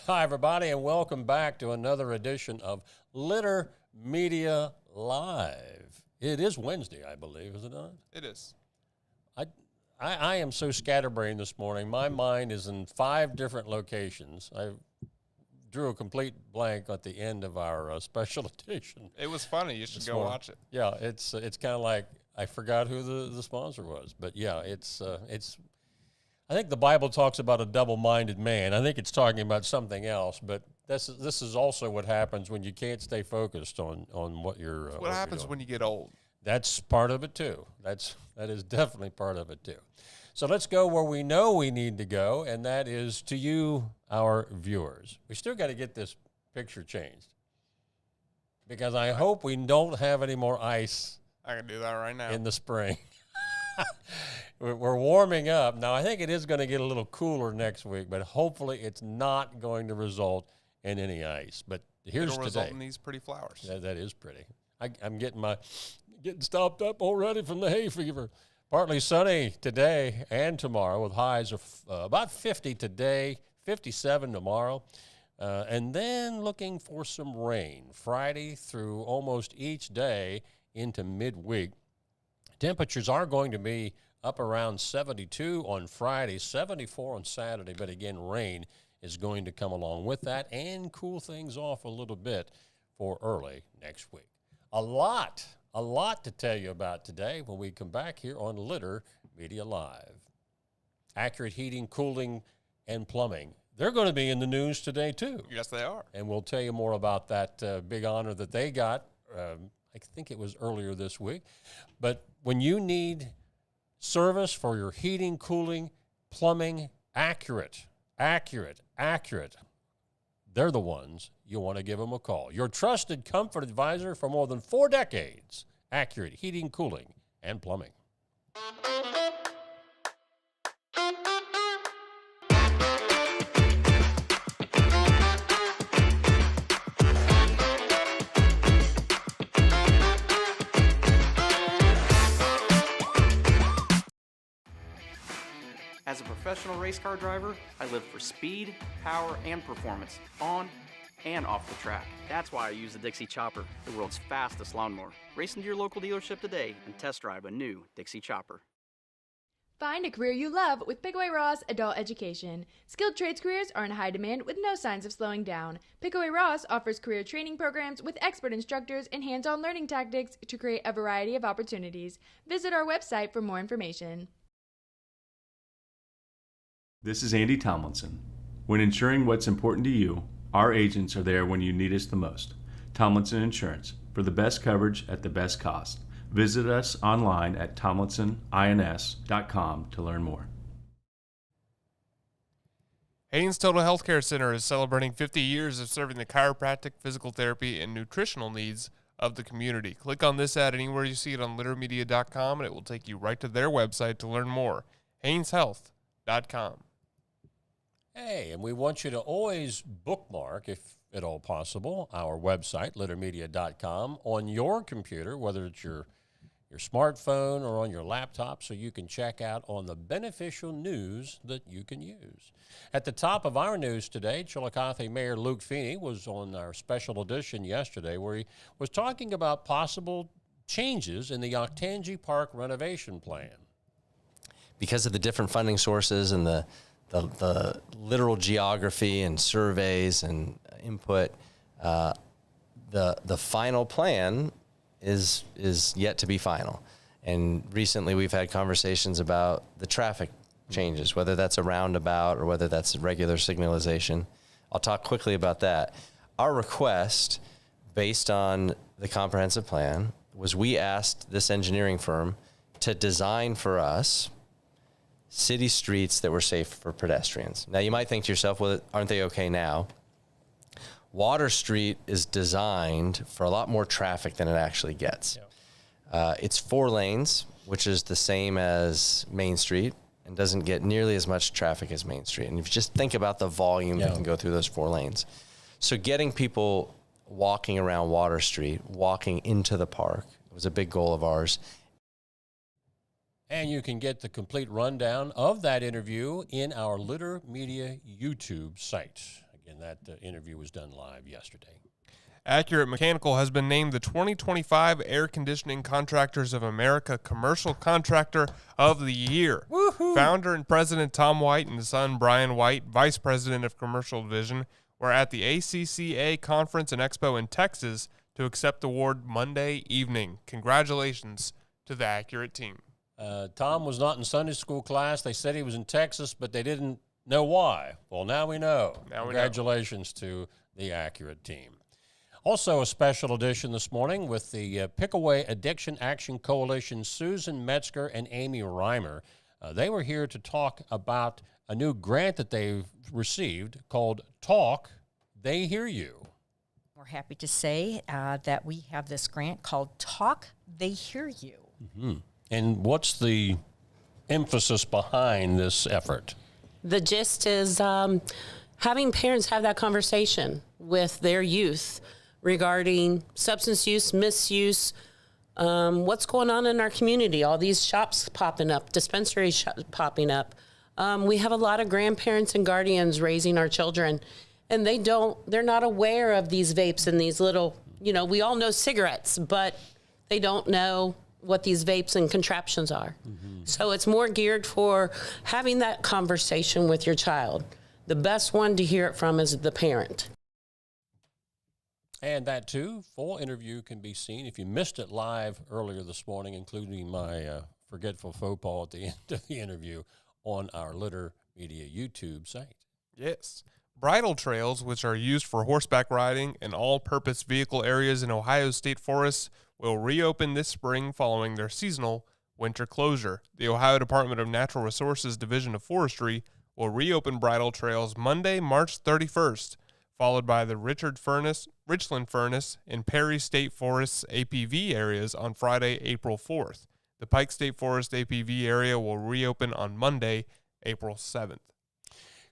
Hi, everybody, and welcome back to another edition of Litter Media Live. It is Wednesday, I believe, is it not? It is. I am so scatterbrained this morning. My mind is in 5 different locations. I drew a complete blank at the end of our special edition. It was funny. You should go watch it. Yeah, it's kind of like I forgot who the sponsor was, but yeah, it's. I think the Bible talks about a double-minded man. I think it's talking about something else, but this is also what happens when you can't stay focused on what you're. What happens when you get old? That's part of it too. That is definitely part of it too. So let's go where we know we need to go, and that is to you, our viewers. We still got to get this picture changed because I hope we don't have any more ice. I can do that right now. In the spring. We're warming up. Now, I think it is going to get a little cooler next week, but hopefully it's not going to result in any ice. But here's It'll today. result in these pretty flowers. That is pretty. I'm getting stopped up already from the hay fever. Partly sunny today and tomorrow with highs of about 50 today, 57 tomorrow. And then looking for some rain Friday through almost each day into midweek. Temperatures are going to be up around 72 on Friday, 74 on Saturday, but again, rain is going to come along with that and cool things off a little bit for early next week. A lot to tell you about today when we come back here on Litter Media Live. Accurate heating, cooling, and plumbing. They're going to be in the news today, too. Yes, they are. And we'll tell you more about that big honor that they got. I think it was earlier this week. But when you need service for your heating, cooling, plumbing, accurate, they're the ones you want to give them a call. Your trusted comfort advisor for more than 4 decades. Accurate heating, cooling, and plumbing. As a professional race car driver, I live for speed, power, and performance, on and off the track. That's why I use the Dixie Chopper, the world's fastest lawnmower. Race into your local dealership today and test drive a new Dixie Chopper. Find a career you love with Pickaway Ross Adult Education. Skilled trades careers are in high demand with no signs of slowing down. Pickaway Ross offers career training programs with expert instructors and hands-on learning tactics to create a variety of opportunities. Visit our website for more information. This is Andy Tomlinson. When ensuring what's important to you, our agents are there when you need us the most. Tomlinson Insurance, for the best coverage at the best cost. Visit us online at tomlinsonins.com to learn more. Haynes Total Healthcare Center is celebrating 50 years of serving the chiropractic, physical therapy, and nutritional needs of the community. Click on this ad anywhere you see it on littermedia.com, and it will take you right to their website to learn more. HaynesHealth.com. Hey, and we want you to always bookmark, if at all possible, our website, littermedia.com, on your computer, whether it's your smartphone or on your laptop, so you can check out on the beneficial news that you can use. At the top of our news today, Chillicothe Mayor Luke Feeney was on our special edition yesterday where he was talking about possible changes in the Octangie Park renovation plan. Because of the different funding sources and the literal geography and surveys and input, the final plan is yet to be final. And recently we've had conversations about the traffic changes, whether that's a roundabout or whether that's regular signalization. I'll talk quickly about that. Our request, based on the comprehensive plan, was we asked this engineering firm to design for us city streets that were safe for pedestrians. Now, you might think to yourself, well, aren't they okay now? Water Street is designed for a lot more traffic than it actually gets. Yeah. It's 4 lanes, which is the same as Main Street, and doesn't get nearly as much traffic as Main Street. And if you just think about the volume that can go through those 4 lanes. So getting people walking around Water Street, walking into the park, was a big goal of ours. And you can get the complete rundown of that interview in our Litter Media YouTube site. And that interview was done live yesterday. Accurate Mechanical has been named the 2025 Air Conditioning Contractors of America Commercial Contractor of the Year. Woohoo! Founder and President Tom White and his son Brian White, Vice President of Commercial Division, were at the ACCA Conference and Expo in Texas to accept the award Monday evening. Congratulations to the Accurate team. Tom was not in Sunday school class. They said he was in Texas, but they didn't know why. Well, now we know. Congratulations to the Accurate team. Also a special edition this morning with the Pickaway Addiction Action Coalition, Susan Metzger and Amy Reimer. They were here to talk about a new grant that they've received called Talk, They Hear You. We're happy to say that we have this grant called Talk, They Hear You. Mm-hmm. And what's the emphasis behind this effort? The gist is having parents have that conversation with their youth regarding substance use, misuse, what's going on in our community, all these shops popping up, dispensary shops popping up. We have a lot of grandparents and guardians raising our children, and they're not aware of these vapes and these little, we all know cigarettes, but they don't know what these vapes and contraptions are. Mm-hmm. So it's more geared for having that conversation with your child. The best one to hear it from is the parent. And that, too, full interview can be seen. If you missed it live earlier this morning, including my forgetful faux pas at the end of the interview, on our Litter Media YouTube site. Yes. Bridle trails, which are used for horseback riding and all-purpose vehicle areas in Ohio state forests, will reopen this spring following their seasonal winter closure. The Ohio Department of Natural Resources Division of Forestry will reopen bridle trails Monday, March 31st, followed by the Richland Furnace and Perry State Forest's APV areas on Friday, April 4th. The Pike State Forest APV area will reopen on Monday, April 7th.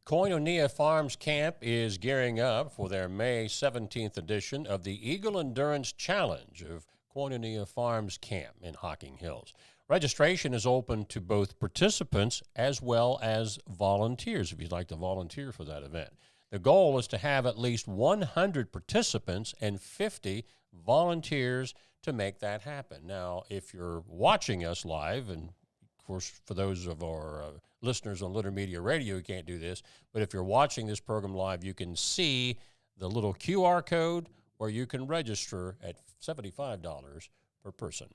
Koinonia Farms Camp is gearing up for their May 17th edition of the Eagle Endurance Challenge of Koinonia Farms Camp in Hocking Hills. Registration is open to both participants as well as volunteers, if you'd like to volunteer for that event. The goal is to have at least 100 participants and 50 volunteers to make that happen. Now, if you're watching us live, and of course, for those of our listeners on Litter Media Radio who can't do this, but if you're watching this program live, you can see the little QR code where you can register at $75 per person.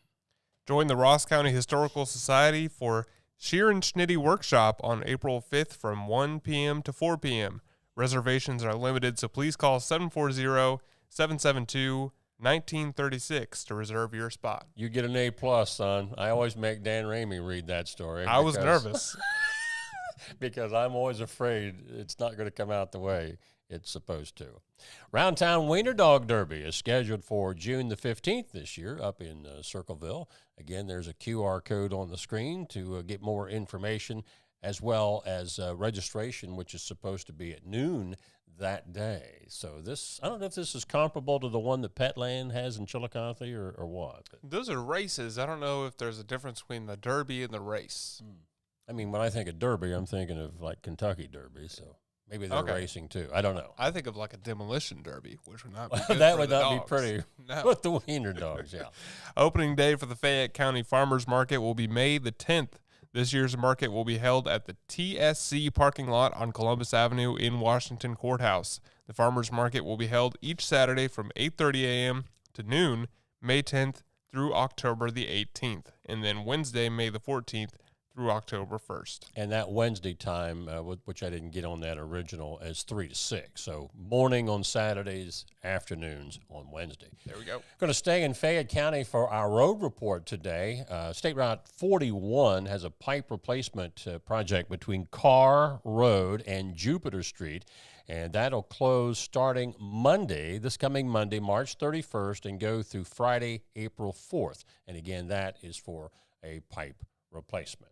Join the Ross County Historical Society for Scherenschnitte Workshop on April 5th from 1 p.m. to 4 p.m. Reservations are limited, so please call 740-772-1936 to reserve your spot. You get an A+, son. I always make Dan Ramey read that story. I was nervous. Because I'm always afraid it's not going to come out the way it's supposed to. Roundtown Weiner Dog Derby is scheduled for June the 15th this year up in Circleville. Again, there's a QR code on the screen to get more information, as well as registration, which is supposed to be at noon that day. So this, I don't know if this is comparable to the one that Petland has in Chillicothe or what. Those are races. I don't know if there's a difference between the Derby and the race. I mean, when I think of Derby, I'm thinking of like Kentucky Derby, so maybe they're racing too. I don't know. I think of like a demolition derby, which would not be good that for would the not dogs. be pretty No. with the Wiener dogs, yeah. Opening day for the Fayette County Farmers Market will be May the 10th. This year's market will be held at the TSC parking lot on Columbus Avenue in Washington Courthouse. The Farmers Market will be held each Saturday from 8:30 a.m. to noon, May 10th through October the 18th, and then Wednesday, May the 14th through October 1st. And that Wednesday time, which I didn't get on that original, is 3 to 6. So morning on Saturdays, afternoons on Wednesday. There we go. Going to stay in Fayette County for our road report today. State Route 41 has a pipe replacement project between Carr Road and Jupiter Street, and that'll close starting Monday, this coming Monday, March 31st, and go through Friday, April 4th. And again, that is for a pipe replacement.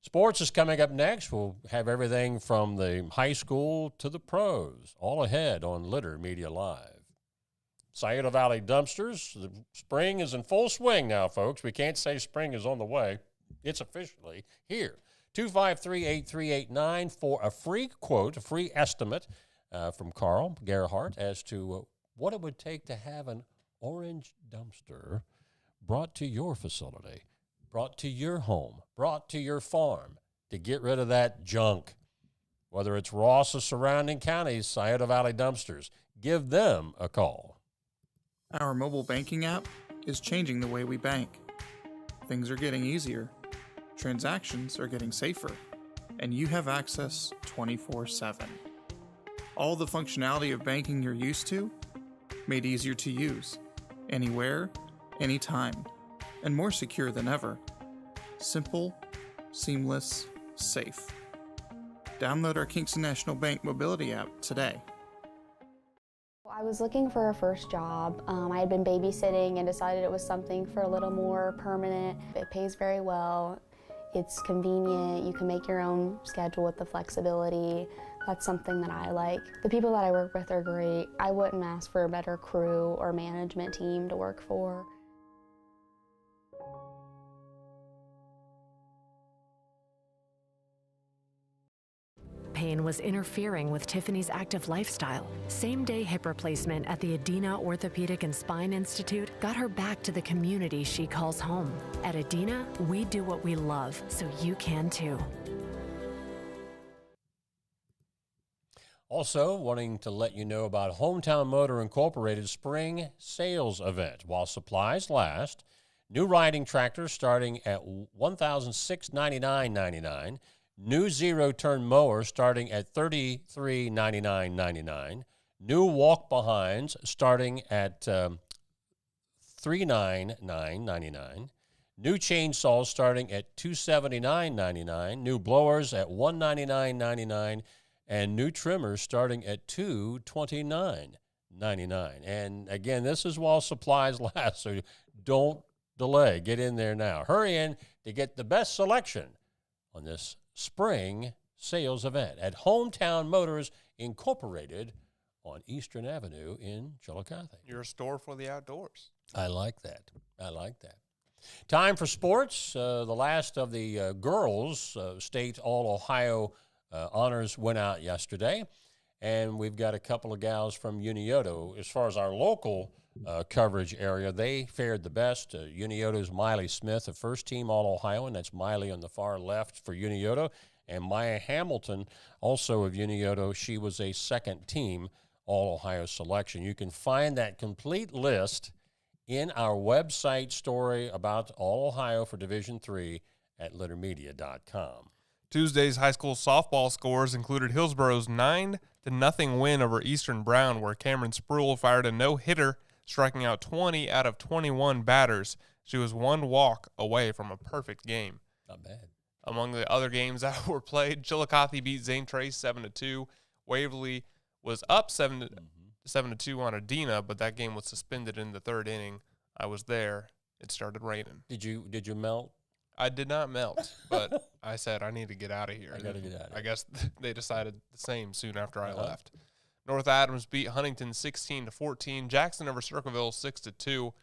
Sports is coming up next. We'll have everything from the high school to the pros, all ahead on Litter Media Live. Scioto Valley Dumpsters, the spring is in full swing now, folks. We can't say spring is on the way. It's officially here. 253-8389 for a free quote, a free estimate from Carl Gerhardt as to what it would take to have an orange dumpster brought to your facility, brought to your home, brought to your farm to get rid of that junk. Whether it's Ross or surrounding counties, Scioto Valley Dumpsters, give them a call. Our mobile banking app is changing the way we bank. Things are getting easier, transactions are getting safer, and you have access 24/7. All the functionality of banking you're used to, made easier to use, anywhere, anytime, and more secure than ever. Simple, seamless, safe. Download our Kingston National Bank mobility app today. I was looking for a first job. I had been babysitting and decided it was something for a little more permanent. It pays very well. It's convenient. You can make your own schedule with the flexibility. That's something that I like. The people that I work with are great. I wouldn't ask for a better crew or management team to work for. Pain was interfering with Tiffany's active lifestyle. Same-day hip replacement at the Adina Orthopedic and Spine Institute got her back to the community she calls home. At Adina, we do what we love, so you can too. Also, wanting to let you know about Hometown Motor Incorporated spring sales event. While supplies last, new riding tractors starting at $1,699.99, new zero-turn mowers starting at $3399.99, new walk-behinds starting at $399.99, new chainsaws starting at $279.99, new blowers at $199.99, and new trimmers starting at $229.99. And again, this is while supplies last, so don't delay. Get in there now. Hurry in to get the best selection on this spring sales event at Hometown Motors Incorporated on Eastern Avenue in Chillicothe. You're a store for the outdoors. I like that. I like that. Time for sports. The last of the girls' state All-Ohio honors went out yesterday, and we've got a couple of gals from Unioto. As far as our local coverage area, they fared the best. Unioto's Milee Smith, a first-team All-Ohio, and that's Milee on the far left for Unioto, and Maya Hamilton, also of Unioto. She was a second-team All-Ohio selection. You can find that complete list in our website story about All-Ohio for Division III at littermedia.com. Tuesday's high school softball scores included Hillsboro's 9-0 win over Eastern Brown, where Cameron Spruill fired a no-hitter, striking out 20 out of 21 batters. She was one walk away from a perfect game. Not bad. Among the other games that were played, Chillicothe beat Zane Trace 7-2. Waverly was up 7-2 on Adina, but that game was suspended in the third inning. I was there. It started raining. Did you melt? I did not melt, but I said I need to get out of here. I got to get out of here. I guess they decided the same soon after I left. North Adams beat Huntington 16-14. Jackson over Circleville 6-2.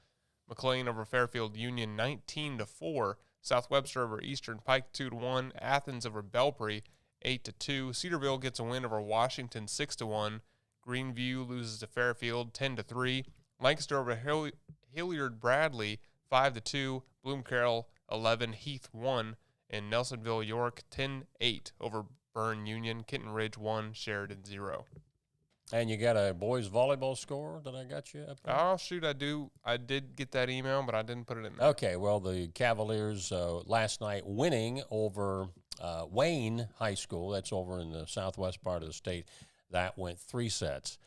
McLean over Fairfield Union 19-4. South Webster over Eastern Pike 2-1. Athens over Belpre 8-2. Cedarville gets a win over Washington 6-1. Greenview loses to Fairfield 10-3. Lancaster over Hilliard Bradley 5-2. Bloom Carroll 11, Heath 1, and Nelsonville York 10-8 over Byrne Union. Kenton Ridge 1, Sheridan 0. And you got a boys volleyball score that I got you up there? Oh, shoot, I do. I did get that email, but I didn't put it in there. Okay, well, the Cavaliers last night winning over Wayne High School. That's over in the southwest part of the state. That went 3-0.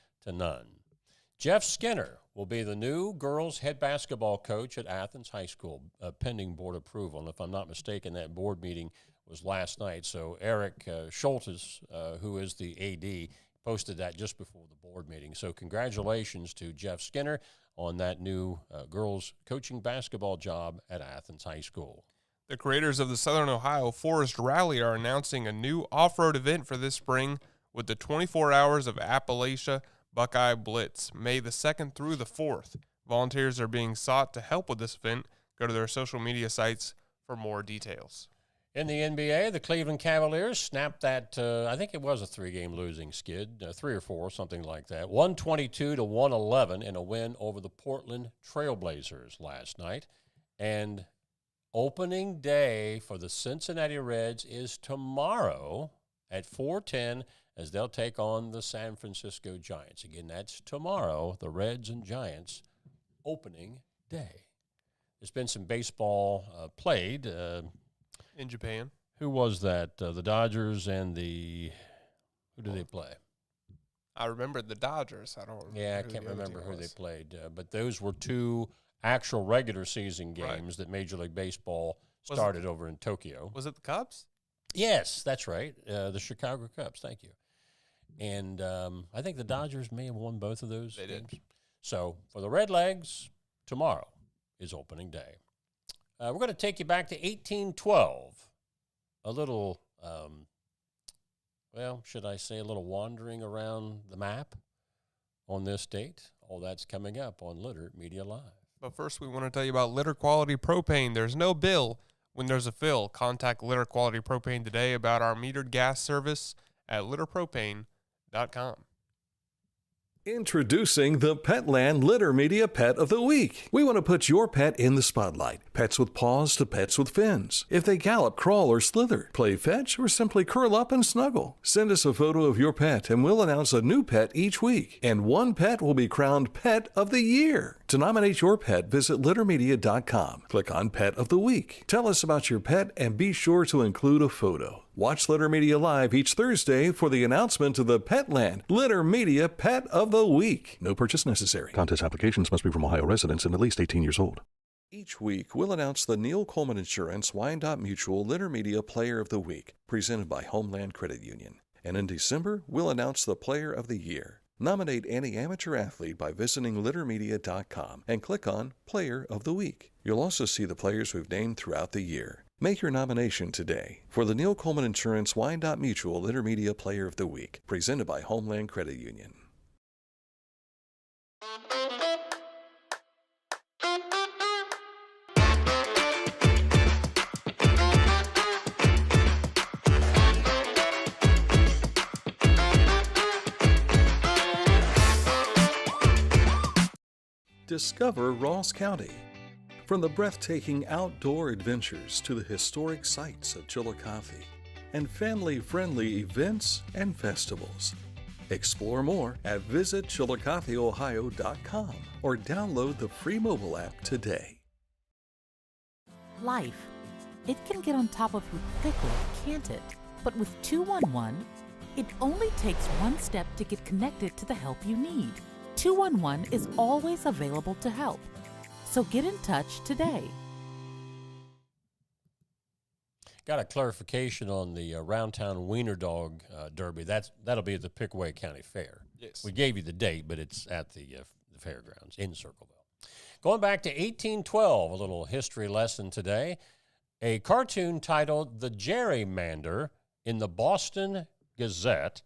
Jeff Skinner will be the new girls head basketball coach at Athens High School, pending board approval. And if I'm not mistaken, that board meeting was last night. So Eric Schultes, who is the AD, posted that just before the board meeting. So congratulations to Jeff Skinner on that new girls coaching basketball job at Athens High School. The creators of the Southern Ohio Forest Rally are announcing a new off-road event for this spring with the 24 Hours of Appalachia Buckeye Blitz, May the 2nd through the 4th. Volunteers are being sought to help with this event. Go to their social media sites for more details. In the NBA, the Cleveland Cavaliers snapped that, I think it was a 3-game losing skid, 3 or 4, something like that. 122 to 111 in a win over the Portland Trailblazers last night. And opening day for the Cincinnati Reds is tomorrow at 4:10 as they'll take on the San Francisco Giants. Again, that's tomorrow, the Reds and Giants opening day. There's been some baseball played. In Japan. Who was that? The Dodgers and who did they play? I remember the Dodgers. I don't remember. Yeah, I can't remember who they played. But those were 2 actual regular season games that Major League Baseball started over in Tokyo. Was it the Cubs? Yes, that's right. The Chicago Cubs. Thank you. And I think the Dodgers may have won both of those games. Did. So for the Redlegs, tomorrow is opening day. We're going to take you back to 1812. A little, should I say a little wandering around the map on this date? All that's coming up on Litter Media Live. But first, we want to tell you about Litter Quality Propane. There's no bill when there's a fill. Contact Litter Quality Propane today about our metered gas service at litterpropane.com. Introducing the Petland Litter Media Pet of the Week. We want to put your pet in the spotlight. Pets with paws to pets with fins. If they gallop, crawl, or slither, play fetch, or simply curl up and snuggle. Send us a photo of your pet and we'll announce a new pet each week. And one pet will be crowned Pet of the Year. To nominate your pet, visit littermedia.com. Click on Pet of the Week. Tell us about your pet and be sure to include a photo. Watch Litter Media Live each Thursday for the announcement of the Petland Litter Media Pet of the Week. No purchase necessary. Contest applications must be from Ohio residents and at least 18 years old. Each week, we'll announce the Neil Coleman Insurance Wyandotte Mutual Litter Media Player of the Week, presented by Homeland Credit Union. And in December, we'll announce the Player of the Year. Nominate any amateur athlete by visiting littermedia.com and click on Player of the Week. You'll also see the players we've named throughout the year. Make your nomination today for the Neil Coleman Insurance Wyandotte Mutual Litter Media Player of the Week, presented by Homeland Credit Union. Discover Ross County. From the breathtaking outdoor adventures to the historic sights of Chillicothe and family-friendly events and festivals. Explore more at visitchillicotheohio.com or download the free mobile app today. Life. It can get on top of you quickly, can't it? But with 211, it only takes one step to get connected to the help you need. 211 is always available to help. So get in touch today. Got a clarification on the Roundtown Weiner Dog Derby. That'll be at the Pickaway County Fair. Yes. We gave you the date, but it's at the fairgrounds in Circleville. Going back to 1812, a little history lesson today. A cartoon titled The Gerrymander in the Boston Gazette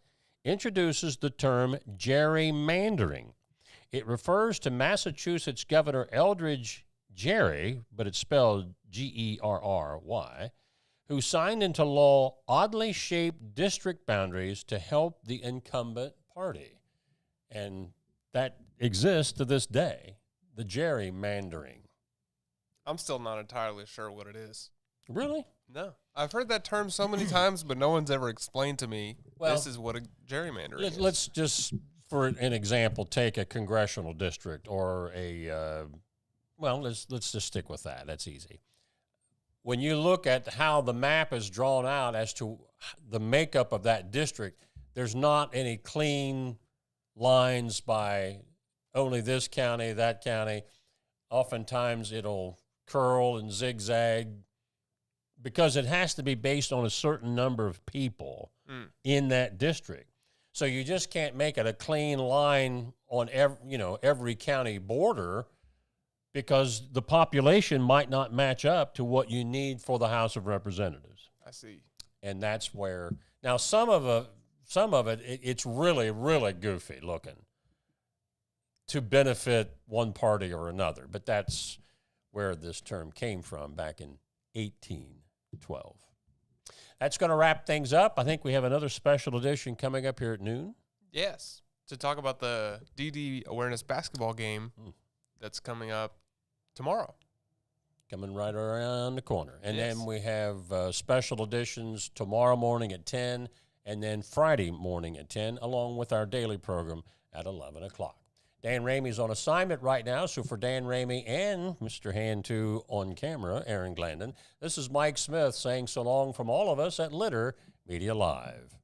introduces the term gerrymandering. It refers to Massachusetts Governor Eldridge Gerry, but it's spelled Gerry, who signed into law oddly shaped district boundaries to help the incumbent party. And that exists to this day, the gerrymandering. I'm still not entirely sure what it is. Really? No. I've heard that term so many times, but no one's ever explained to me this is what a gerrymander is. Let's just, for an example, take a congressional district or let's just stick with that. That's easy. When you look at how the map is drawn out as to the makeup of that district, there's not any clean lines by only this county, that county. Oftentimes it'll curl and zigzag because it has to be based on a certain number of people in that district. So you just can't make it a clean line on every county border because the population might not match up to what you need for the House of Representatives. I see. And that's where now some of it it's really, really goofy looking to benefit one party or another. But that's where this term came from back in 1812. that's going to wrap things up. I think we have another special edition coming up here at noon. Yes, to talk about the DD Awareness basketball game that's coming up tomorrow. Coming right around the corner. And Yes. then we have special editions tomorrow morning at 10 and then Friday morning at 10, along with our daily program at 11 o'clock. Dan Ramey's on assignment right now, so for Dan Ramey and Mr. Hand 2 on camera, Aaron Glandon, this is Mike Smith saying so long from all of us at Litter Media Live.